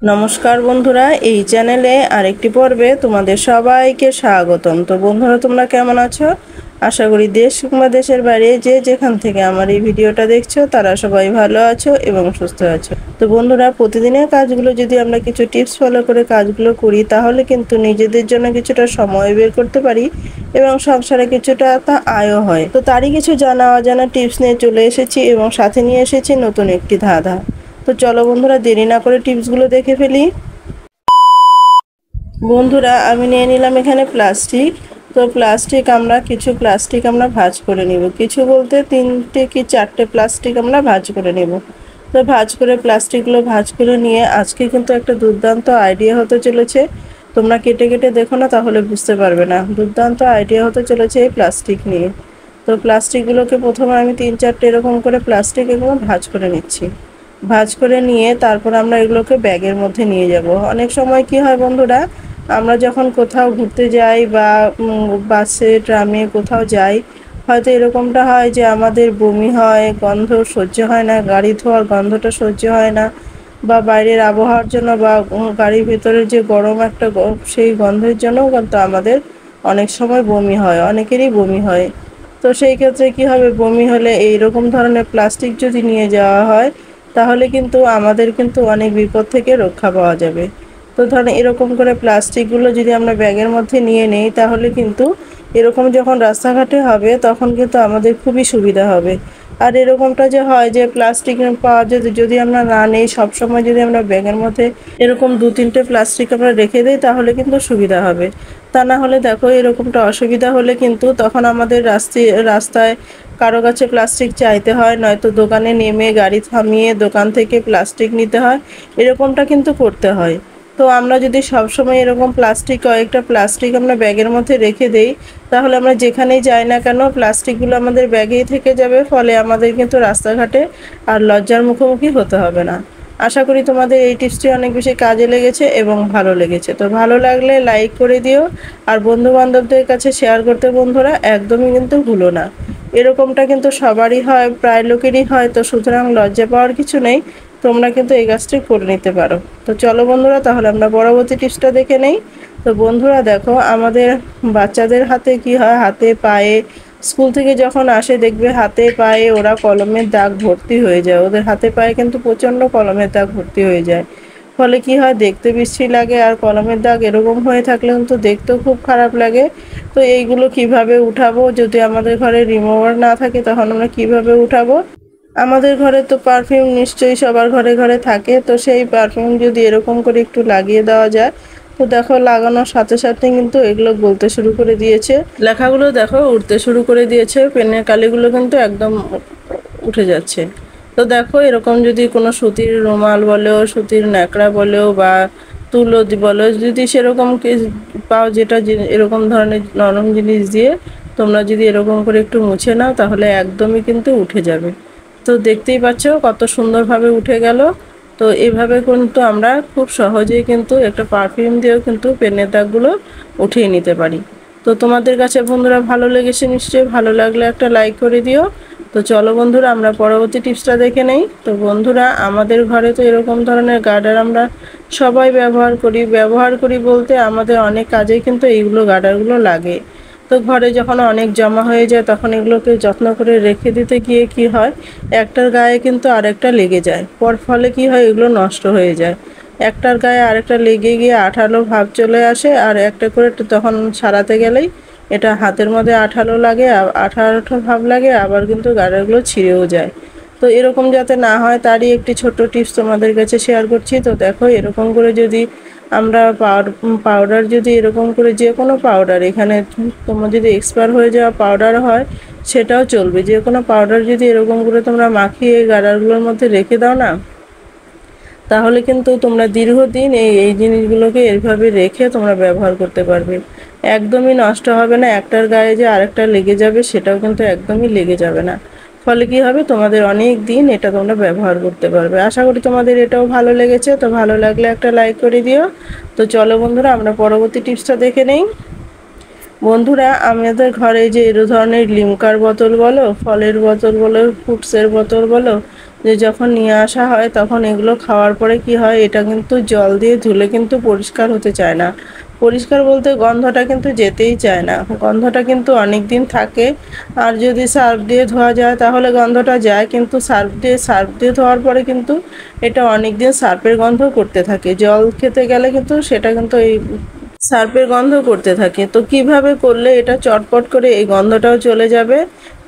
নমস্কার বন্ধুরা, এই চ্যানেলে আরেকটি পর্বে তোমাদের সবাইকে স্বাগতম। তো বন্ধুরা, তোমরা কেমন আছো? আশা করি দেশ কিংবা দেশের বাইরে যে যেখান থেকে আমার এই ভিডিওটা দেখছো তারা সবাই ভালো আছো এবং সুস্থ আছো। তো বন্ধুরা, প্রতিদিনের কাজগুলো যদি আমরা কিছু টিপস ফলো করে কাজগুলো করি তাহলে কিন্তু নিজেদের জন্য কিছুটা সময় বের করতে পারি এবং সংসারে কিছুটা তা আয়ও হয়। তো তারই কিছু জানা অজানা টিপস নিয়ে চলে এসেছি এবং সাথে নিয়ে এসেছি নতুন একটি ধাঁধা। তো চলো বন্ধুরা, দেরি না করে টিপসগুলো দেখে ফেলি। বন্ধুরা, আমি নিয়ে নিলাম এখানে প্লাস্টিক। তো কিছু প্লাস্টিক আমরা ভাঁজ করে নিব। কিছু বলতে 3টে কি 4টে প্লাস্টিক আমরা ভাঁজ করে নিব। তো প্লাস্টিকগুলো ভাঁজ করে নিয়ে আজকে কিন্তু একটা দুর্দান্ত আইডিয়া হতে চলেছে। তোমরা কেটে কেটে দেখো না, তাহলে বুঝতে পারবে না। দুর্দান্ত আইডিয়া হতে চলেছে এই প্লাস্টিক নিয়ে। তো প্লাস্টিকগুলোকে প্রথমে আমি 3-4টে এরকম করে প্লাস্টিক এগুলো ভাঁজ করে নিচ্ছি। ভাঁজ করে নিয়ে তারপর আমরা এগুলোকে ব্যাগের মধ্যে নিয়ে যাব। অনেক সময় কি হয় বন্ধুরা, আমরা যখন কোথাও ঘুরতে যাই বা বাসে ট্রামে কোথাও যাই, হয়তো এরকমটা হয় যে আমাদের বমি হয়, গন্ধ সহ্য হয় না, গাড়ি ধোয়ার গন্ধটা সহ্য হয় না, বা বাইরের আবহাওয়ার জন্য বা গাড়ির ভেতরে যে গরম একটা সেই গন্ধের জন্যও কিন্তু আমাদের অনেক সময় বমি হয়, অনেকেরই বমি হয়। তো সেই ক্ষেত্রে কি হবে, বমি হলে এই রকম ধরনের প্লাস্টিক যদি নিয়ে যাওয়া হয় তাহলে কিন্তু আমাদের অনেক বিপদ থেকে রক্ষা পাওয়া যাবে। তো ধরুন এরকম করে প্লাস্টিকগুলো যদি আমরা ব্যাগের মধ্যে নিয়ে নেই তাহলে কিন্তু এরকম যখন রাস্তাঘাটে হবে তখন কিন্তু আমাদের খুবই সুবিধা হবে। আর এরকমটা যে হয় যে প্লাস্টিক পাওয়া যদি আমরা না নেই, সবসময় যদি আমরা ব্যাগের মধ্যে এরকম 2-3টে প্লাস্টিক আমরা রেখে দিই তাহলে কিন্তু সুবিধা হবে। তা না হলে দেখো, এরকমটা অসুবিধা হলে কিন্তু তখন আমাদের রাস্তায় কারো কাছে প্লাস্টিক চাইতে হয়, নয়তো দোকানে নেমে গাড়ি থামিয়ে দোকান থেকে প্লাস্টিক নিতে হয়, এরকমটা কিন্তু করতে হয়। তো আমরা যদি সবসময় এরকম কয়েকটা প্লাস্টিক আমরা ব্যাগের মধ্যে রেখে দেই তাহলে আমরা যেখানেই যাই না কেন প্লাস্টিকগুলো আমাদের ব্যাগেই থেকে যাবে, ফলে আমাদের কিন্তু রাস্তাঘাটে আর লজ্জার মুখোমুখি হতে হবে না। আশা করি তোমাদের এই টিপসটি অনেক বেশি কাজে লেগেছে এবং ভালো লেগেছে। তো ভালো লাগলে লাইক করে দিও, আর বন্ধু বান্ধবদের কাছে শেয়ার করতে বন্ধুরা একদমই কিন্তু ভুলো না। এরকমটা কিন্তু সবারই হয়, প্রায় লোকেরই হয়, তো সুতরাং লজ্জা পাওয়ার কিছু নেই। তোমরা কিন্তু এই কাজটি করে নিতে পারো। তো চলো বন্ধুরা, তাহলে আমরা পরবর্তী টিপসটা দেখে নেই। তো বন্ধুরা দেখো, আমাদের বাচ্চাদের হাতে কি হয়, হাতে পায়ে স্কুল থেকে যখন আসে দেখবে হাতে পায়ে ওরা কলমের দাগ ভর্তি হয়ে যায়। ওদের হাতে পায়ে কিন্তু প্রচণ্ড কলমের দাগ ভর্তি হয়ে যায়। ফলে কি হয়, দেখতে বিশ্রী লাগে, আর কলমের দাগ এরকম হয়ে থাকলে কিন্তু দেখতেও খুব খারাপ লাগে। তো এইগুলো কিভাবে উঠাবো? যদি আমাদের ঘরে রিমুভার না থাকে তখন আমরা কিভাবে উঠাবো? আমাদের ঘরে তো পারফিউম নিশ্চয়ই সবার ঘরে ঘরে থাকে। তো সেই পারফিউম যদি এরকম করে একটু লাগিয়ে দেওয়া যায়, তো দেখো লাগানোর সাথে সাথে কিন্তু এগুলো গলতে শুরু করে দিয়েছে, লেখাগুলো দেখো উঠতে শুরু করে দিয়েছে, পেনের কালিগুলো কিন্তু একদম উঠে যাচ্ছে। তো দেখো, এরকম যদি কোনো সুতির রুমাল বলো, সুতির ন্যাকড়া বলো বা তুলো বলো, যদি সেরকম পাও যেটা এরকম ধরনের নরম জিনিস দিয়ে তোমরা যদি এরকম করে একটু মুছে নাও তাহলে একদমই কিন্তু উঠে যাবে। তো দেখতেই পাচ্ছ কত সুন্দরভাবে উঠে গেল। তো এভাবে কিন্তু আমরা খুব সহজেই কিন্তু একটা পারফিউম দিয়েও কিন্তু পেনের দাগগুলো উঠিয়ে নিতে পারি। তো তোমাদের কাছে বন্ধুরা ভালো লেগেছে নিশ্চয়ই, ভালো লাগলে একটা লাইক করে দিও। তো চলো বন্ধুরা, আমরা পরবর্তী টিপসটা দেখে নেই। তো বন্ধুরা, আমাদের ঘরে তো এরকম ধরনের গার্ডার আমরা সবাই ব্যবহার করি বলতে আমাদের অনেক কাজেই কিন্তু এইগুলো গার্ডারগুলো লাগে। তো ঘরে যখন অনেক জমা হয়ে যায় তখন এগুলোকে যত্ন করে রেখে দিতে গিয়ে কি হয়, একটার গায়ে কিন্তু আরেকটা লেগে যায়, ফলে কি হয়, এগুলো নষ্ট হয়ে যায়। একটার গায়ে আরেকটা লেগে গিয়ে আঠালো ভাব চলে আসে, আর একটা করে তখন সারাতে গেলেই এটা হাতের মধ্যে আঠালো লাগে, আঠা ভাব লাগে, আবার কিন্তু গার্ডারগুলো ছিঁড়েও যায়। তো এরকম যাতে না হয় তারই একটি ছোট্ট টিপস তোমাদের কাছে শেয়ার করছি। তো দেখো, এরকম করে যদি আমরা পাউডার যদি এরকম করে যে কোনো পাউডার, এখানে তোমার যদি এক্সপায়ার হয়ে যাওয়া পাউডার হয় সেটাও চলবে, যে কোনো পাউডার যদি এরকম করে তোমরা মাখিয়ে গার্ডারগুলোর মধ্যে রেখে দাও না, তাহলে কিন্তু তোমরা দীর্ঘদিন এই জিনিসগুলোকে এইভাবে রেখে তোমরা ব্যবহার করতে পারবে। একদমই নষ্ট হবে না, একটার গায়ে যে আরেকটা লেগে যাবে সেটাও কিন্তু একদমই লেগে যাবে না। ফলে কি হবে, তোমাদের অনেক দিন এটা তোমরা ব্যবহার করতে পারবে। আশা করি তোমাদের এটাও ভালো লেগেছে। তো ভালো লাগলে একটা লাইক করে দিও। তো চলো বন্ধুরা, আমরা পরবর্তী টিপসটা দেখে নেই। বন্ধুরা, আমাদের ঘরে যে এর ধরনের লিমকার বোতল বলো, ফলের বোতল বলো, ফ্রুটসের বোতল বলো, যে যখন নিয়ে আসা হয় তখন এগুলো খাওয়ার পরে কি হয়, এটা কিন্তু জল দিয়ে ধুলে কিন্তু পরিষ্কার হতে চায় না। পরিষ্কার বলতে গন্ধটা কিন্তু যেতেই চায় না, গন্ধটা কিন্তু অনেক দিন থাকে। আর যদি সার্ফ দিয়ে ধোয়া যায় তাহলে গন্ধটা যায়, কিন্তু সার্ফ দিয়ে ধোয়ার পরে কিন্তু এটা অনেক দিন সার্ফের গন্ধ করতে থাকে। জল খেতে গেলে কিন্তু সেটা কিন্তু এই সার্ফের গন্ধ করতে থাকে। তো কিভাবে করলে এটা চটপট করে এই গন্ধটাও চলে যাবে,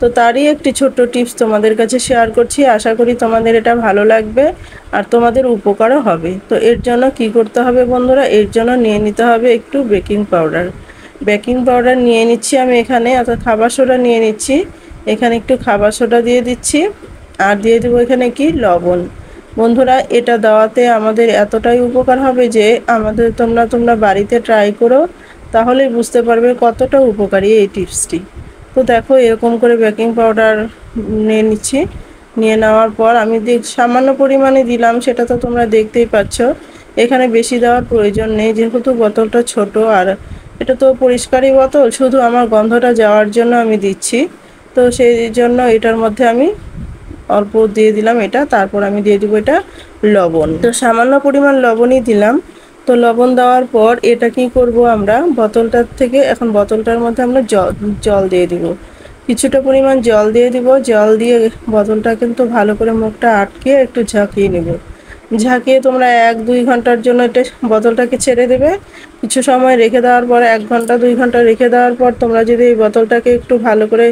তো তারই একটি ছোট্ট টিপস তোমাদের কাছে শেয়ার করছি। আশা করি তোমাদের এটা ভালো লাগবে আর তোমাদের উপকারও হবে। তো এর জন্য কি করতে হবে বন্ধুরা, এর জন্য নিয়ে নিতে হবে একটু বেকিং পাউডার। বেকিং পাউডার নিয়ে নিচ্ছি আমি এখানে, অর্থাৎ খাবার সোডা নিয়ে নিচ্ছি। এখানে একটু খাবার সোডা দিয়ে দিচ্ছি আর দিয়ে দেবো এখানে কি লবণ। বন্ধুরা এটা দেওয়াতে আমাদের এতটাই উপকার হবে যে আমাদের তোমরা বাড়িতে ট্রাই করো, তাহলেই বুঝতে পারবে কতটা উপকারী এই টিপসটি। তো দেখো এরকম করে বেকিং পাউডার নিয়ে নিচ্ছি। নিয়ে নেওয়ার পর আমি সামান্য পরিমাণে দিলাম, সেটা তো তোমরা দেখতেই পাচ্ছ। এখানে বেশি দেওয়ার প্রয়োজন নেই, যেহেতু বোতলটা ছোট আর এটা তো পরিষ্কারই বোতল, শুধু আমার গন্ধটা যাওয়ার জন্য আমি দিচ্ছি। তো সেই জন্য এটার মধ্যে আমি অল্প দিয়ে দিলাম এটা, তারপর আমি দিয়ে দিব এটা লবণ। তো সামান্য পরিমাণ লবণই দিলাম। তো লবণ দেওয়ার পর এটা কি করব, আমরা বোতলটার থেকে এখন বোতলটার মধ্যে আমরা জল দিয়ে দিব। কিছুটা পরিমাণ জল দিয়ে দিব। জল দিয়ে বোতলটা কিন্তু ভালো করে মুখটা আটকে একটু ঝাঁকিয়ে নেব। ঝাঁকিয়ে তোমরা 1-2 ঘন্টার জন্য এটা বোতলটাকে ছেড়ে দেবে। কিছু সময় রেখে দেওয়ার পর 1 ঘন্টা 2 ঘন্টা রেখে দেওয়ার পর তোমরা যদি এই বোতলটাকে একটু ভালো করে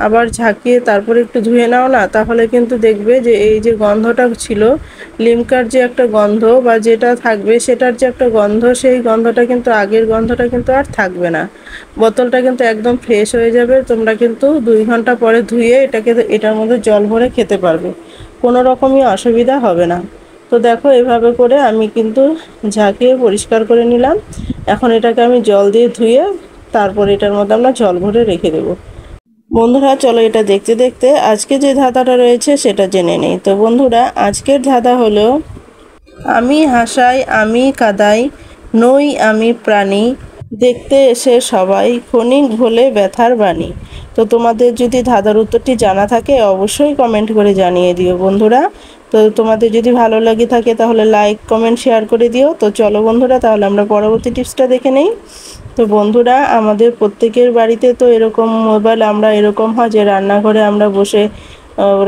আবার ঝাঁকিয়ে তারপরে একটু ধুয়ে নাও না, তাহলে কিন্তু দেখবে যে এই যে গন্ধটা ছিল, লিমকার যে একটা গন্ধ বা যেটা থাকবে সেটার যে একটা গন্ধ, সেই গন্ধটা কিন্তু আগের গন্ধটা কিন্তু আর থাকবে না। বোতলটা কিন্তু একদম ফ্রেশ হয়ে যাবে। তোমরা কিন্তু 2 ঘন্টা পরে ধুয়ে এটার মধ্যে জল ভরে খেতে পারবে, কোনো রকমই অসুবিধা হবে না। তো দেখো এভাবে করে আমি কিন্তু ঝাঁকিয়ে পরিষ্কার করে নিলাম। এখন এটাকে আমি জল দিয়ে ধুয়ে তারপর এটার মধ্যে আমরা জল ভরে রেখে দেবো। বন্ধুরা চলো এটা দেখতে দেখতে আজকে যে ধাঁধাটা রয়েছে সেটা জেনে নেই। তো বন্ধুরা আজকের ধাঁধা হলো, আমি হাসাই আমি কাদাই, নই আমি প্রাণী, দেখতে এসে সবাই ক্ষণিক ভোলে ব্যথার বাণী। তো তোমাদের যদি ধাঁধার উত্তরটি জানা থাকে অবশ্যই কমেন্ট করে জানিয়ে দিও বন্ধুরা। তো তোমাদের যদি ভালো লাগে থাকে তাহলে লাইক কমেন্ট শেয়ার করে দিও। তো চলো বন্ধুরা তাহলে আমরা পরবর্তী টিপসটা দেখে নেই। তো বন্ধুরা আমাদের প্রত্যেকের বাড়িতে তো এরকম মোবাইল, আমরা এরকম হয় যে রান্নাঘরে আমরা বসে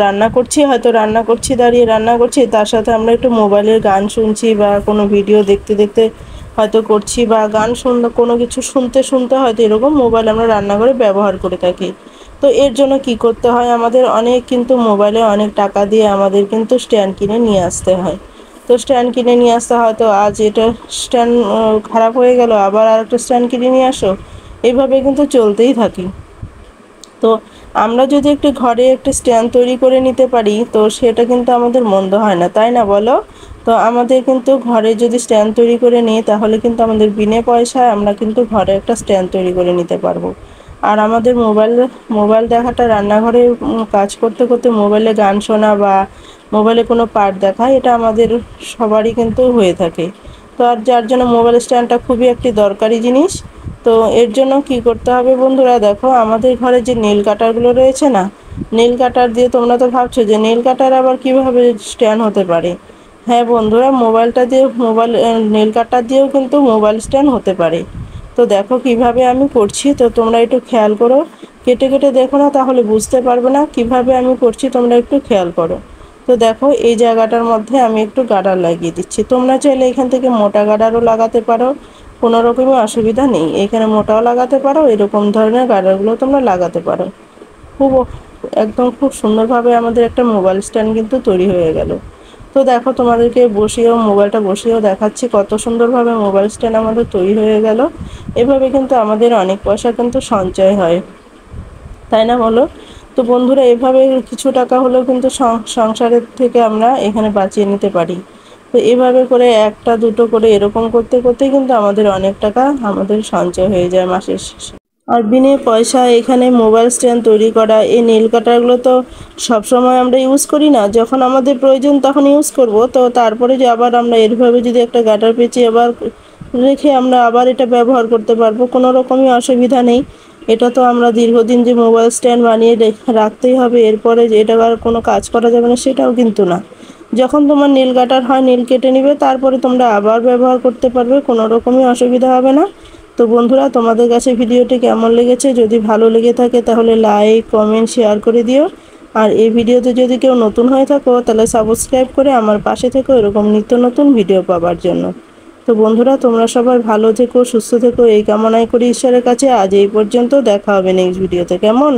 রান্না করছি, হয়তো রান্না করছি দাঁড়িয়ে রান্না করছি, তার সাথে আমরা একটু মোবাইলের গান শুনছি বা কোনো ভিডিও দেখতে দেখতে হয়তো করছি, বা গান শুনতে কোনো কিছু শুনতে শুনতে হয়তো এরকম মোবাইল আমরা রান্নাঘরে ব্যবহার করে থাকি। তো এর জন্য কি করতে হয়, আমাদের অনেক কিন্তু মোবাইলে অনেক টাকা দিয়ে আমাদের কিন্তু স্ট্যান্ড কিনে নিয়ে আসতে হয়। তো স্ট্যান্ড কিনে নিয়ে আসতে হয়, তো আজ এটা স্ট্যান্ড খারাপ হয়ে গেল, আবার আর একটা স্ট্যান্ড কিনে নিয়ে আসো, এইভাবে কিন্তু চলতেই থাকি। তো আমরা যদি একটু ঘরে একটা স্ট্যান্ড তৈরি করে নিতে পারি তো সেটা কিন্তু আমাদের মন্দ হয় না, তাই না বলো? তো আমাদের কিন্তু ঘরে যদি স্ট্যান্ড তৈরি করে নিই তাহলে কিন্তু আমাদের বিনা পয়সায় আমরা কিন্তু ঘরে একটা স্ট্যান্ড তৈরি করে নিতে পারবো। আর আমাদের মোবাইল দেখাটা রান্নাঘরে কাজ করতে করতে মোবাইলে গান শোনা বা মোবাইলে কোনো পার্ট দেখা, এটা আমাদের সবারই কিন্তু হয়ে থাকে। তো আর যার জন্য মোবাইল স্ট্যান্ডটা খুবই একটি দরকারি জিনিস। তো এর জন্য কি করতে হবে বন্ধুরা, দেখো আমাদের ঘরে যে নেল কাটারগুলো রয়েছে না, নেল কাটার দিয়ে তোমরা তো ভাবছো যে নেল কাটার আবার কিভাবে স্ট্যান্ড হতে পারে। হ্যাঁ বন্ধুরা, নেল কাটার দিয়েও কিন্তু মোবাইল স্ট্যান্ড হতে পারে। তো দেখো কিভাবে আমি করছি, তো তোমরা একটু খেয়াল করো, কেটে কেটে দেখো না তাহলে বুঝতে পারবে না কিভাবে আমি করছি, তোমরা একটু খেয়াল করো। তো দেখো এই জায়গাটার মধ্যে আমি একটু গার্ডার লাগিয়ে দিচ্ছি। তোমরা চাইলে এখান থেকে মোটা গার্ডারও লাগাতে পারো, কোনো রকমই অসুবিধা নেই। এখানে মোটাও লাগাতে পারো, এরকম ধরনের গার্ডারগুলো তোমরা লাগাতে পারো। খুব সুন্দরভাবে আমাদের একটা মোবাইল স্ট্যান্ড কিন্তু তৈরি হয়ে গেল। তো দেখো তোমাদেরকে মোবাইলটা বসিয়েও দেখাচ্ছি কত সুন্দরভাবে মোবাইল স্ট্যান্ড আমাদের তৈরি হয়ে গেল। এভাবে কিন্তু আমাদের অনেক পয়সা কিন্তু সঞ্চয় হয়, তাই না বলো? তো বন্ধুরা এভাবে কিছু টাকা হলেও কিন্তু সংসারের থেকে আমরা এখানে বাঁচিয়ে নিতে পারি। তো এভাবে করে একটা দুটো করে এরকম করতে করতে কিন্তু আমাদের অনেক টাকা আমাদের সঞ্চয় হয়ে যায় মাসের শেষে। আর বিনা পয়সা এখানে মোবাইল স্ট্যান্ড তৈরি করা, এই নেল কাটারগুলো তো সবসময় আমরা ইউজ করি না, যখন আমাদের প্রয়োজন তখন ইউজ করব। তো তারপরে যে আবার আমরা এভাবে যদি একটা গাটার পেঁচিয়ে আবার রেখে আমরা আবার এটা ব্যবহার করতে পারবো, কোনো রকমই অসুবিধা নেই। এটা তো আমরা দীর্ঘদিন যে মোবাইল স্ট্যান্ড বানিয়ে রাখতেই হবে, এরপরে যে এটা আর কোনো কাজ করা যাবে না সেটাও কিন্তু না। যখন তোমার নীল কাটার হয় নীল কেটে নিবে, তারপরে তোমরা আবার ব্যবহার করতে পারবে, কোনো রকমই অসুবিধা হবে না। তো বন্ধুরা, তোমাদের কাছে ভিডিওটি কেমন লেগেছে? যদি ভালো লেগে থাকে তাহলে লাইক কমেন্ট শেয়ার করে দিও। আর এই ভিডিওতে যদি কেউ নতুন হয়ে থাকো তাহলে সাবস্ক্রাইব করে আমার পাশে থেকো এরকম নিত্য নতুন ভিডিও পাওয়ার জন্য। তো বন্ধুরা, তোমরা সবাই ভালো থেকো, সুস্থ থেকো এই কামনাই করি ঈশ্বরের কাছে। আজ এই পর্যন্ত, দেখা হবে নেক্সট ভিডিওতে। কেমন?